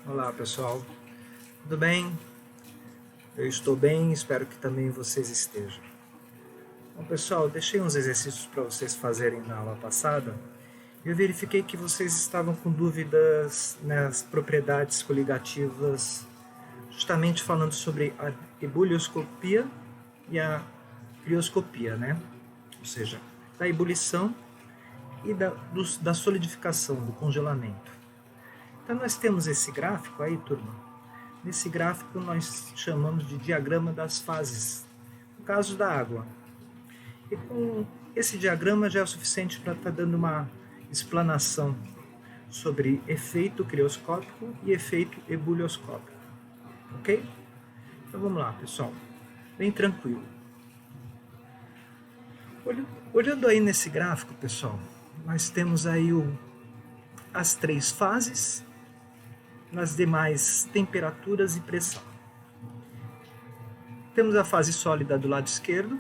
Olá pessoal, tudo bem? Eu estou bem, espero que também vocês estejam. Bom pessoal, eu deixei uns exercícios para vocês fazerem na aula passada e eu verifiquei que vocês estavam com dúvidas nas propriedades coligativas, justamente falando sobre a ebulioscopia e a crioscopia, né? Ou seja, da ebulição e da solidificação, do congelamento. Então nós temos esse gráfico aí, turma. Nesse gráfico nós chamamos de diagrama das fases, no caso da água. E com esse diagrama já é o suficiente para estar dando uma explanação sobre efeito crioscópico e efeito ebulioscópico. Ok? Então vamos lá, pessoal. Bem tranquilo. Olhando aí nesse gráfico, pessoal, nós temos aí as três fases, nas demais temperaturas e pressão. Temos a fase sólida do lado esquerdo,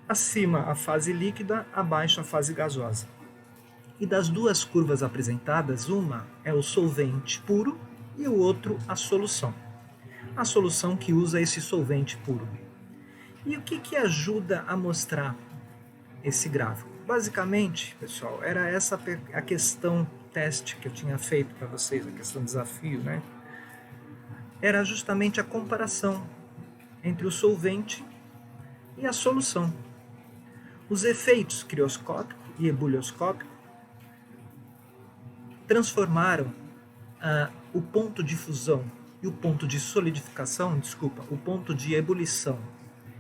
acima a fase líquida, abaixo a fase gasosa. E das duas curvas apresentadas, uma é o solvente puro e o outro a solução. A solução que usa esse solvente puro. E o que ajuda a mostrar esse gráfico? Basicamente, pessoal, era essa a questão teste que eu tinha feito para vocês, a questão desafio, né? Era justamente a comparação entre o solvente e a solução. Os efeitos crioscópico e ebulioscópico transformaram o ponto de fusão e o ponto de solidificação, o ponto de ebulição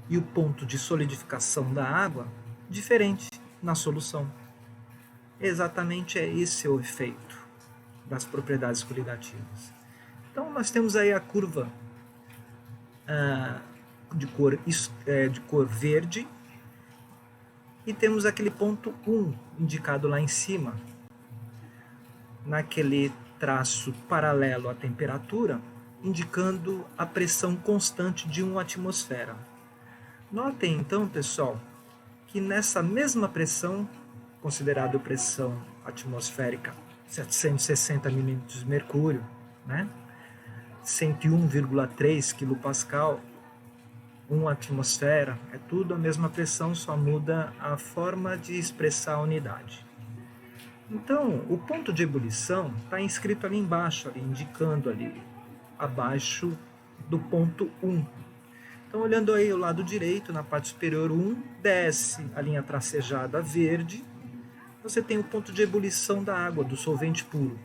e o ponto de solidificação da água diferente na solução. Exatamente é esse o efeito das propriedades coligativas. Então nós temos aí a curva de cor verde e temos aquele ponto 1 indicado lá em cima, naquele traço paralelo à temperatura, indicando a pressão constante de uma atmosfera. Notem então, pessoal, que nessa mesma pressão, considerada pressão atmosférica 760 milímetros de mercúrio, né? 101,3 kPa, 1 atmosfera, é tudo a mesma pressão, só muda a forma de expressar a unidade. Então, o ponto de ebulição está inscrito ali embaixo, indicando ali, abaixo do ponto 1. Então, olhando aí o lado direito, na parte superior 1, desce a linha tracejada verde, você tem o ponto de ebulição da água, do solvente puro.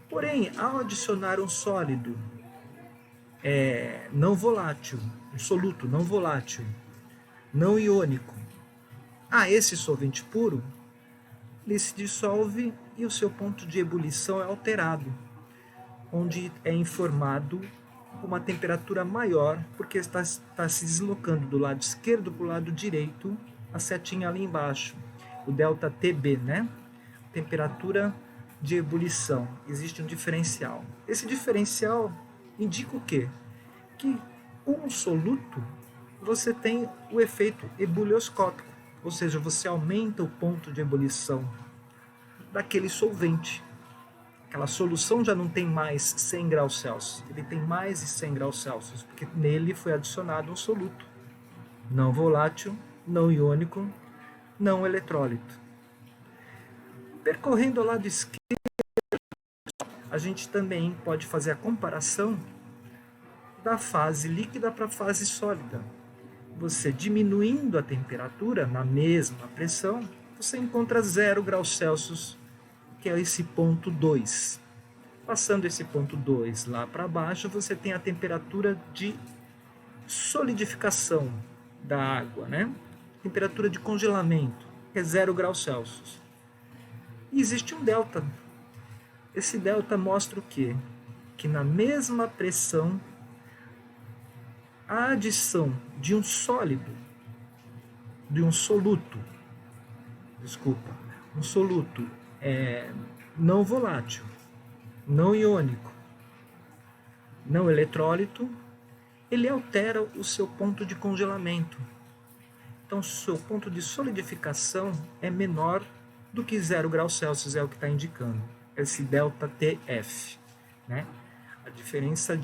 Porém, ao adicionar um sólido não volátil, um soluto não volátil, não iônico, a esse solvente puro, ele se dissolve e o seu ponto de ebulição é alterado, onde é informado uma temperatura maior, porque está se deslocando do lado esquerdo para o lado direito, a setinha ali embaixo, o delta TB, né? Temperatura de ebulição. Existe um diferencial. Esse diferencial indica o quê? Que com o soluto você tem o efeito ebulioscópico, ou seja, você aumenta o ponto de ebulição daquele solvente. Aquela solução já não tem mais 100 graus Celsius, ele tem mais de 100 graus Celsius, porque nele foi adicionado um soluto não volátil, não iônico, não eletrólito. Percorrendo ao lado esquerdo, a gente também pode fazer a comparação da fase líquida para a fase sólida. Você diminuindo a temperatura na mesma pressão, você encontra 0 graus Celsius, que é esse ponto 2. Passando esse ponto 2 lá para baixo, você tem a temperatura de solidificação da água, né? Temperatura de congelamento, que é 0 graus Celsius. E existe um delta. Esse delta mostra o quê? Que na mesma pressão, a adição de um sólido, de um soluto, um soluto não volátil, não iônico, não eletrólito, ele altera o seu ponto de congelamento. Então, o seu ponto de solidificação é menor do que 0 graus Celsius, é o que está indicando. Esse delta TF, né? A diferença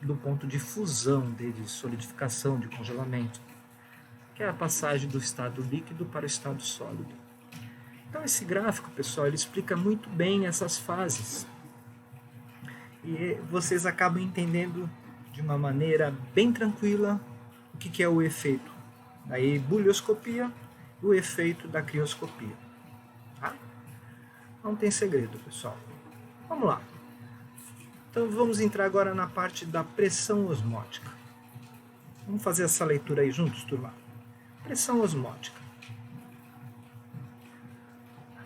do ponto de fusão, de solidificação, de congelamento, que é a passagem do estado líquido para o estado sólido. Então esse gráfico, pessoal, ele explica muito bem essas fases. E vocês acabam entendendo de uma maneira bem tranquila o que é o efeito da ebulioscopia e o efeito da crioscopia. Tá? Não tem segredo, pessoal. Vamos lá. Então vamos entrar agora na parte da pressão osmótica. Vamos fazer essa leitura aí juntos, turma? Pressão osmótica.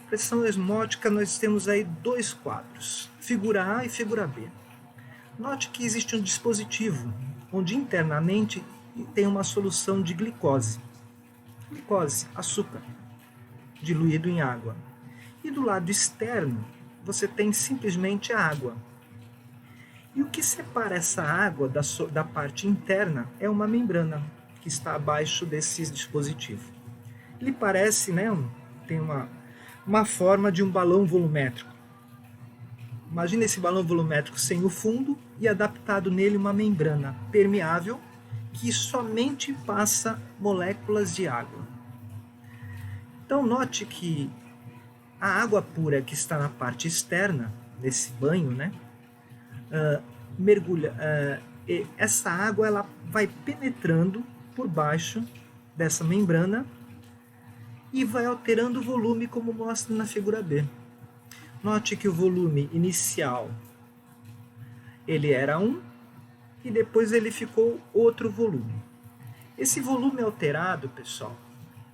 Pressão osmótica, nós temos aí dois quadros, figura A e figura B. Note que existe um dispositivo onde internamente tem uma solução de glicose. Glicose, açúcar, diluído em água. E do lado externo, você tem simplesmente a água. E o que separa essa água da parte interna é uma membrana que está abaixo desse dispositivo. Ele parece, né, tem uma forma de um balão volumétrico. Imagina esse balão volumétrico sem o fundo e adaptado nele uma membrana permeável que somente passa moléculas de água. Então note que a água pura que está na parte externa desse banho, né, essa água ela vai penetrando por baixo dessa membrana e vai alterando o volume, como mostra na figura B. Note que o volume inicial ele era 1 e depois ele ficou outro volume. Esse volume alterado, pessoal,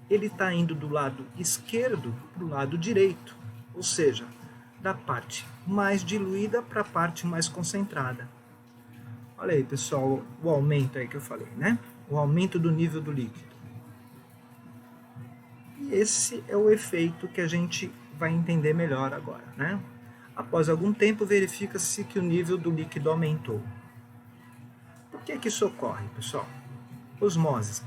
ele está indo do lado esquerdo para o lado direito, ou seja, da parte mais diluída para a parte mais concentrada. Olha aí, pessoal, o aumento aí que eu falei, né? O aumento do nível do líquido. E esse é o efeito que a gente vai entender melhor agora, né? Após algum tempo, verifica-se que o nível do líquido aumentou. Por que isso ocorre, pessoal? Osmose.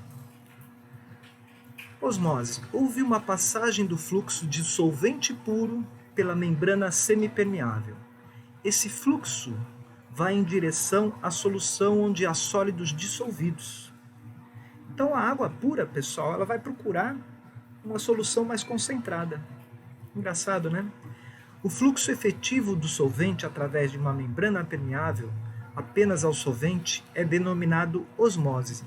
Osmose. Houve uma passagem do fluxo de solvente puro pela membrana semipermeável. Esse fluxo vai em direção à solução onde há sólidos dissolvidos. Então a água pura, pessoal, ela vai procurar uma solução mais concentrada. Engraçado, né? O fluxo efetivo do solvente através de uma membrana permeável apenas ao solvente é denominado osmose.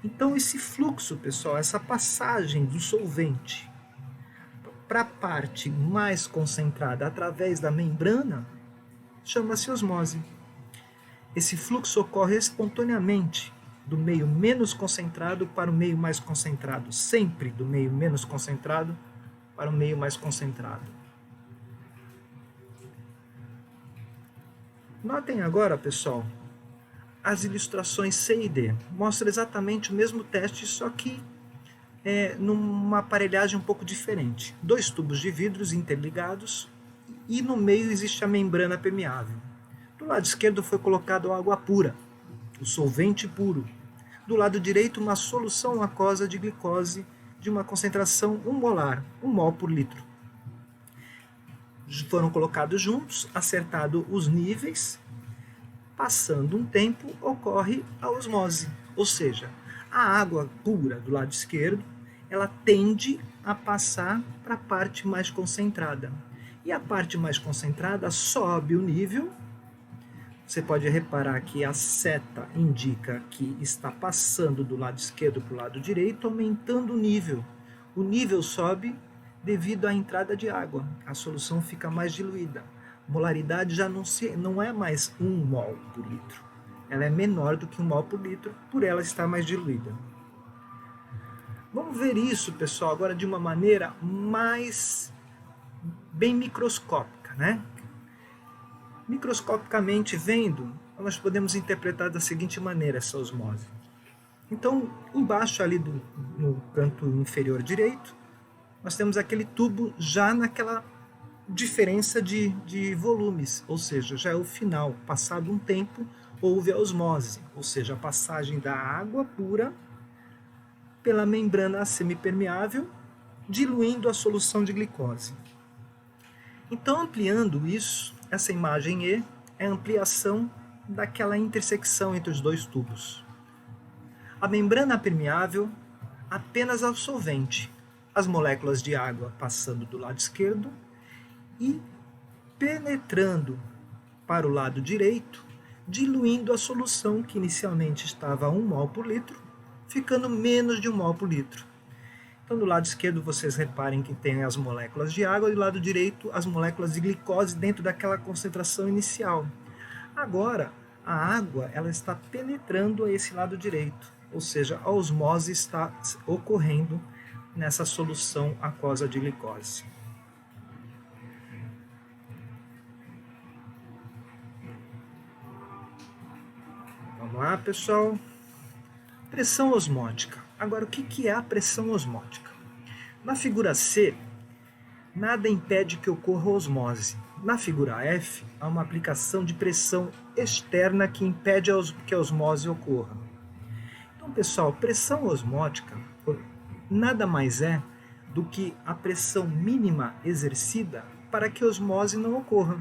Então esse fluxo, pessoal, essa passagem do solvente para a parte mais concentrada através da membrana, chama-se osmose. Esse fluxo ocorre espontaneamente do meio menos concentrado para o meio mais concentrado, sempre do meio menos concentrado para o meio mais concentrado. Notem agora, pessoal, as ilustrações C e D. Mostra exatamente o mesmo teste, só que numa aparelhagem um pouco diferente. Dois tubos de vidros interligados e no meio existe a membrana permeável. Do lado esquerdo foi colocado água pura, o solvente puro. Do lado direito, uma solução aquosa de glicose de uma concentração 1 molar, 1 mol por litro. Foram colocados juntos, acertado os níveis. Passando um tempo, ocorre a osmose, ou seja, a água pura do lado esquerdo, ela tende a passar para a parte mais concentrada. E a parte mais concentrada sobe o nível. Você pode reparar que a seta indica que está passando do lado esquerdo para o lado direito, aumentando o nível. O nível sobe devido à entrada de água. A solução fica mais diluída. A molaridade já não é mais 1 mol por litro. Ela é menor do que 1 mol por litro, por ela estar mais diluída. Vamos ver isso, pessoal, agora de uma maneira mais bem microscópica, né? Microscopicamente vendo, nós podemos interpretar da seguinte maneira essa osmose. Então, embaixo ali no canto inferior direito, nós temos aquele tubo já naquela diferença de volumes, ou seja, já é o final. Passado um tempo, houve a osmose, ou seja, a passagem da água pura pela membrana semipermeável, diluindo a solução de glicose. Então, ampliando isso, essa imagem E é a ampliação daquela intersecção entre os dois tubos. A membrana permeável apenas ao solvente, as moléculas de água passando do lado esquerdo e penetrando para o lado direito, diluindo a solução que inicialmente estava a 1 mol por litro, ficando menos de 1 mol por litro. Então, do lado esquerdo, vocês reparem que tem as moléculas de água, e do lado direito, as moléculas de glicose dentro daquela concentração inicial. Agora, a água ela está penetrando a esse lado direito, ou seja, a osmose está ocorrendo nessa solução aquosa de glicose. Vamos lá, pessoal. Pressão osmótica. Agora, o que é a pressão osmótica? Na figura C, nada impede que ocorra osmose. Na figura F, há uma aplicação de pressão externa que impede que a osmose ocorra. Então, pessoal, pressão osmótica nada mais é do que a pressão mínima exercida para que a osmose não ocorra,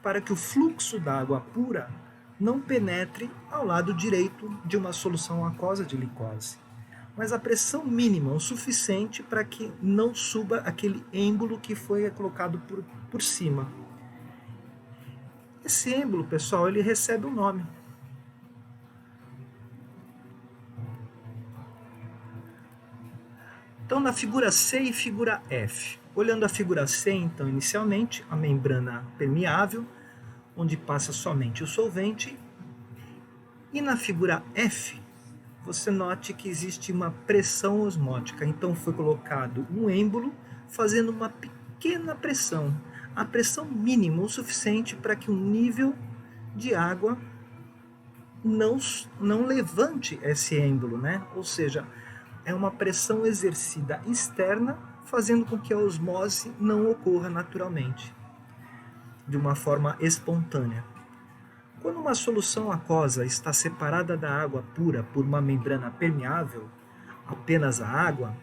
para que o fluxo da água pura não penetre ao lado direito de uma solução aquosa de glicose. Mas a pressão mínima o suficiente para que não suba aquele êmbolo que foi colocado por cima. Esse êmbolo, pessoal, ele recebe um nome. Então, na figura C e figura F. Olhando a figura C, então, inicialmente, a membrana permeável, onde passa somente o solvente. E na figura F, você note que existe uma pressão osmótica. Então, foi colocado um êmbolo fazendo uma pequena pressão. A pressão mínima o suficiente para que o nível de água não levante esse êmbolo, né? Ou seja, é uma pressão exercida externa, fazendo com que a osmose não ocorra naturalmente, de uma forma espontânea. Quando uma solução aquosa está separada da água pura por uma membrana permeável, apenas a água,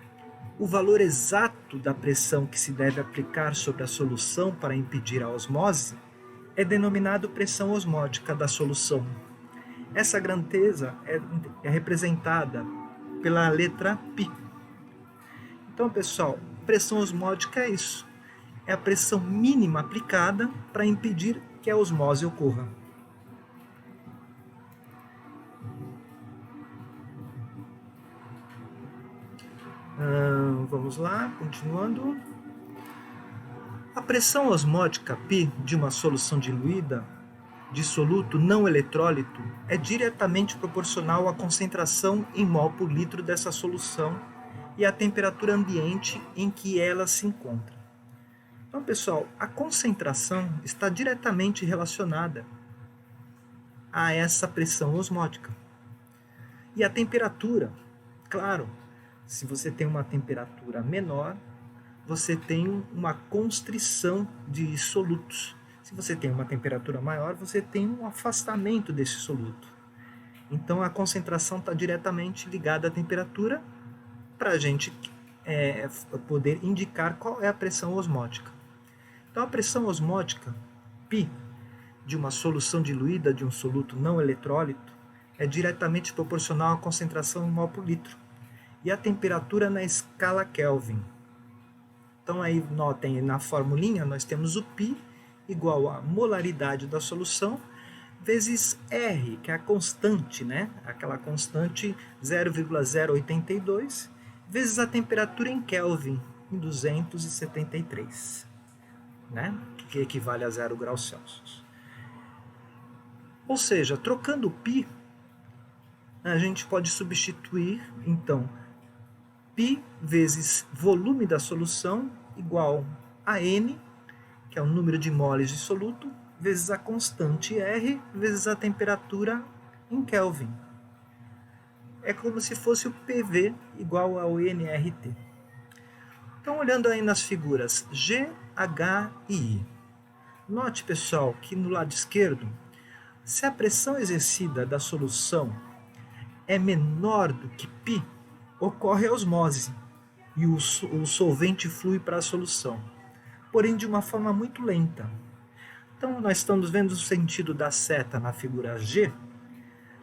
o valor exato da pressão que se deve aplicar sobre a solução para impedir a osmose é denominado pressão osmótica da solução. Essa grandeza é representada pela letra π. Então, pessoal, pressão osmótica é isso. É a pressão mínima aplicada para impedir que a osmose ocorra. Vamos lá, continuando. A pressão osmótica π de uma solução diluída de soluto não eletrólito é diretamente proporcional à concentração em mol por litro dessa solução e à temperatura ambiente em que ela se encontra. Então, pessoal, a concentração está diretamente relacionada a essa pressão osmótica. E a temperatura, claro, se você tem uma temperatura menor, você tem uma constrição de solutos. Se você tem uma temperatura maior, você tem um afastamento desse soluto. Então, a concentração está diretamente ligada à temperatura para a gente poder indicar qual é a pressão osmótica. Então, a pressão osmótica, π, de uma solução diluída de um soluto não eletrólito, é diretamente proporcional à concentração em mol por litro e a temperatura na escala Kelvin. Então, aí notem, na formulinha, nós temos o π igual a molaridade da solução vezes R, que é a constante, né? Aquela constante 0,082, vezes a temperatura em Kelvin, em 273, né? Que equivale a 0 graus Celsius. Ou seja, trocando o π, a gente pode substituir, então, π vezes volume da solução igual a N, que é o número de moles de soluto, vezes a constante R, vezes a temperatura em Kelvin. É como se fosse o PV igual ao nRT. Então, olhando aí nas figuras G, H e I. Note, pessoal, que no lado esquerdo, se a pressão exercida da solução é menor do que π, ocorre a osmose e o solvente flui para a solução, porém de uma forma muito lenta. Então, nós estamos vendo o sentido da seta na figura G,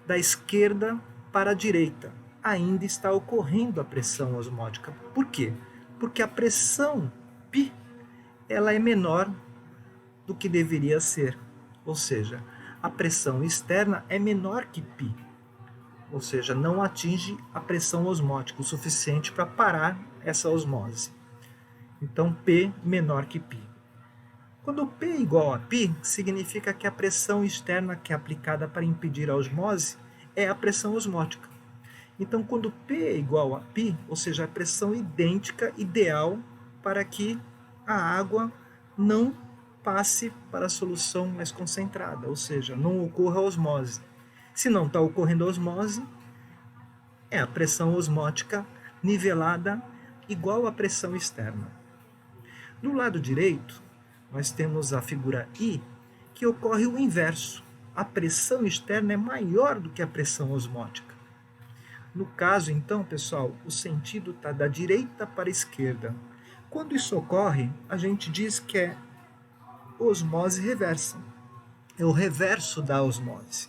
da esquerda para a direita. Ainda está ocorrendo a pressão osmótica. Por quê? Porque a pressão π ela é menor do que deveria ser. Ou seja, a pressão externa é menor que π. Ou seja, não atinge a pressão osmótica o suficiente para parar essa osmose. Então, P menor que π. Quando P é igual a π, significa que a pressão externa que é aplicada para impedir a osmose é a pressão osmótica. Então, quando P é igual a π, ou seja, a pressão idêntica, ideal, para que a água não passe para a solução mais concentrada, ou seja, não ocorra osmose. Se não está ocorrendo osmose, é a pressão osmótica nivelada igual à pressão externa. No lado direito, nós temos a figura I, que ocorre o inverso. A pressão externa é maior do que a pressão osmótica. No caso, então, pessoal, o sentido está da direita para a esquerda. Quando isso ocorre, a gente diz que é osmose reversa. É o reverso da osmose,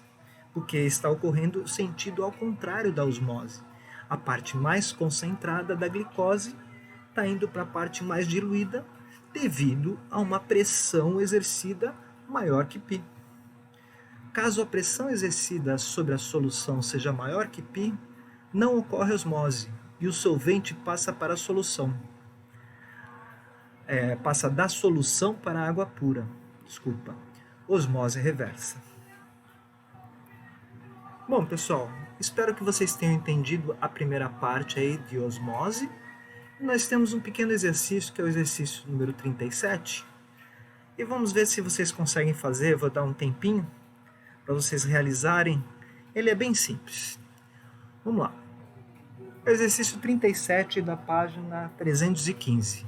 porque está ocorrendo o sentido ao contrário da osmose. A parte mais concentrada da glicose está indo para a parte mais diluída, devido a uma pressão exercida maior que π. Caso a pressão exercida sobre a solução seja maior que π, não ocorre osmose e o solvente passa para a solução. Passa da solução para a água pura. Desculpa. Osmose reversa. Bom, pessoal, espero que vocês tenham entendido a primeira parte aí de osmose. Nós temos um pequeno exercício, que é o exercício número 37. E vamos ver se vocês conseguem fazer. Vou dar um tempinho para vocês realizarem. Ele é bem simples. Vamos lá. É o exercício 37 da página 315,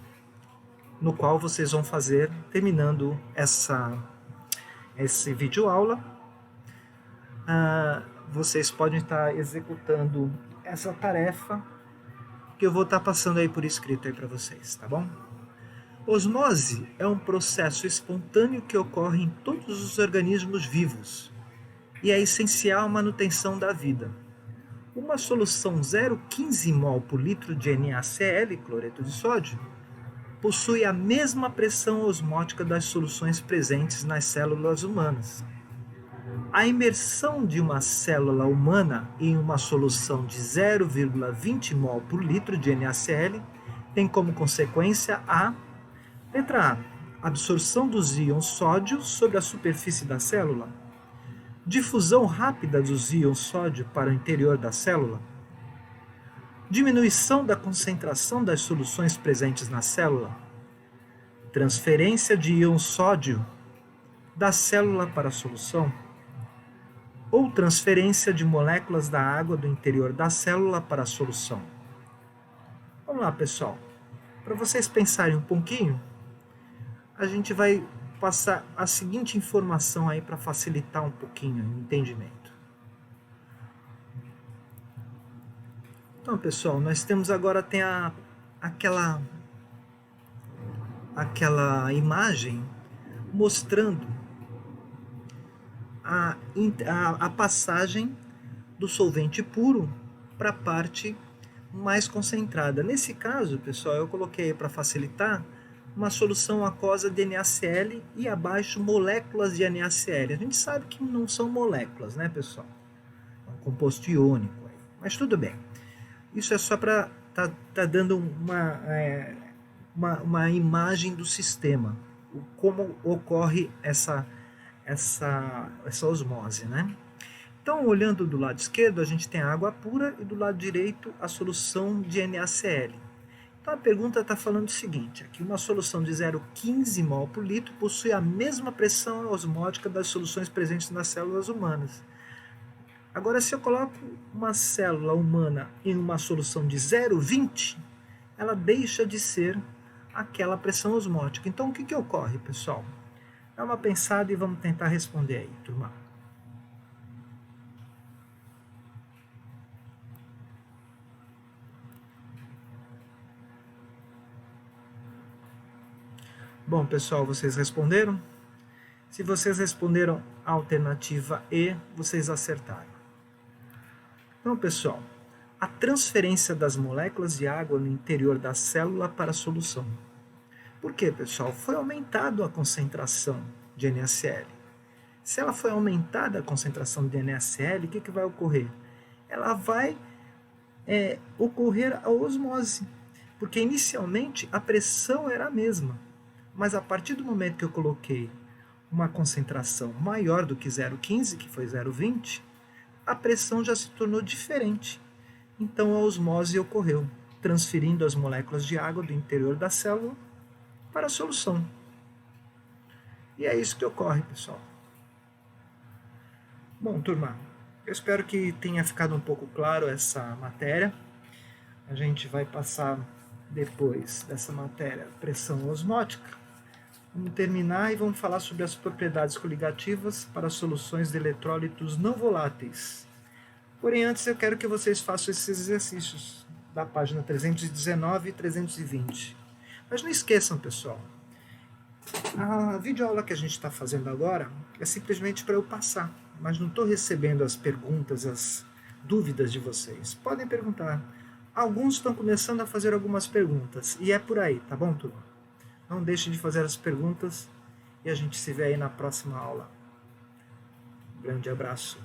no qual vocês vão fazer, terminando esse vídeo aula. Vocês podem estar executando essa tarefa que eu vou estar passando aí por escrito aí para vocês, tá bom? Osmose é um processo espontâneo que ocorre em todos os organismos vivos e é essencial à manutenção da vida. Uma solução 0,15 mol por litro de NaCl, cloreto de sódio, possui a mesma pressão osmótica das soluções presentes nas células humanas. A imersão de uma célula humana em uma solução de 0,20 mol por litro de NaCl tem como consequência a letra A. Absorção dos íons sódio sobre a superfície da célula. Difusão rápida dos íons sódio para o interior da célula. Diminuição da concentração das soluções presentes na célula. Transferência de íons sódio da célula para a solução. Ou transferência de moléculas da água do interior da célula para a solução. Vamos lá, pessoal. Para vocês pensarem um pouquinho, a gente vai passar a seguinte informação aí para facilitar um pouquinho o entendimento. Então, pessoal, nós temos agora aquela imagem mostrando a passagem do solvente puro para a parte mais concentrada. Nesse caso, pessoal, eu coloquei para facilitar uma solução aquosa de NaCl e abaixo moléculas de NaCl. A gente sabe que não são moléculas, né, pessoal? É um composto iônico. Mas tudo bem. Isso é só para tá dando uma imagem do sistema, como ocorre essa osmose, né? Então, olhando do lado esquerdo, a gente tem a água pura e do lado direito a solução de NaCl. Então, a pergunta está falando o seguinte, aqui uma solução de 0,15 mol por litro possui a mesma pressão osmótica das soluções presentes nas células humanas. Agora, se eu coloco uma célula humana em uma solução de 0,20, ela deixa de ser aquela pressão osmótica. Então, o que ocorre, pessoal? Dá uma pensada e vamos tentar responder aí, turma. Bom, pessoal, vocês responderam? Se vocês responderam a alternativa E, vocês acertaram. Então, pessoal, a transferência das moléculas de água no interior da célula para a solução. Por quê, pessoal? Foi aumentada a concentração de NaCl. Se ela foi aumentada a concentração de NaCl, o que vai ocorrer? Ela vai ocorrer a osmose, porque inicialmente a pressão era a mesma, mas a partir do momento que eu coloquei uma concentração maior do que 0,15, que foi 0,20, a pressão já se tornou diferente. Então a osmose ocorreu, transferindo as moléculas de água do interior da célula para a solução. E é isso que ocorre, pessoal. Bom, turma, eu espero que tenha ficado um pouco claro essa matéria. A gente vai passar depois dessa matéria pressão osmótica. Vamos terminar e vamos falar sobre as propriedades coligativas para soluções de eletrólitos não voláteis. Porém, antes eu quero que vocês façam esses exercícios da página 319 e 320. Mas não esqueçam, pessoal, a videoaula que a gente está fazendo agora é simplesmente para eu passar, mas não estou recebendo as perguntas, as dúvidas de vocês. Podem perguntar. Alguns estão começando a fazer algumas perguntas, e é por aí, tá bom, turma? Não deixe de fazer as perguntas e a gente se vê aí na próxima aula. Um grande abraço.